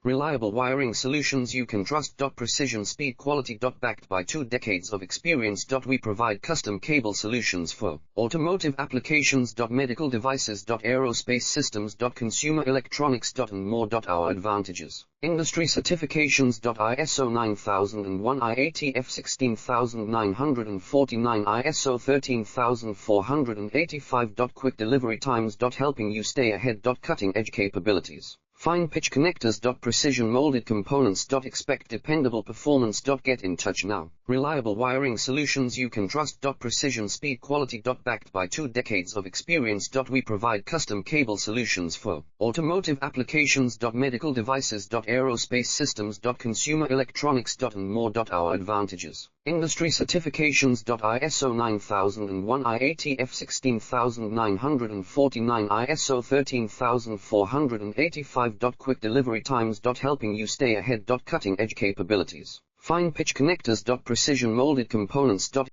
Reliable wiring solutions you can trust. Precision speed quality. Backed by 2 decades of experience. We provide custom cable solutions for automotive applications. Medical devices. Aerospace systems. Consumer electronics. And more. Our advantages: industry certifications. ISO 9001, IATF 16949, ISO 13485. Quick delivery times. Helping you stay ahead. Cutting edge capabilities. Fine pitch connectors. Precision molded components. Expect dependable performance. Get in touch now. Reliable wiring solutions you can trust. Precision speed quality. Backed by 2 decades of experience. We provide custom cable solutions for automotive applications. Medical devices. Aerospace systems. Consumer electronics. And more. Our advantages: industry certifications. ISO 9001, IATF 16949, ISO 13485. Quick delivery times. Helping you stay ahead. Cutting edge capabilities. Fine pitch connectors. Precision molded components.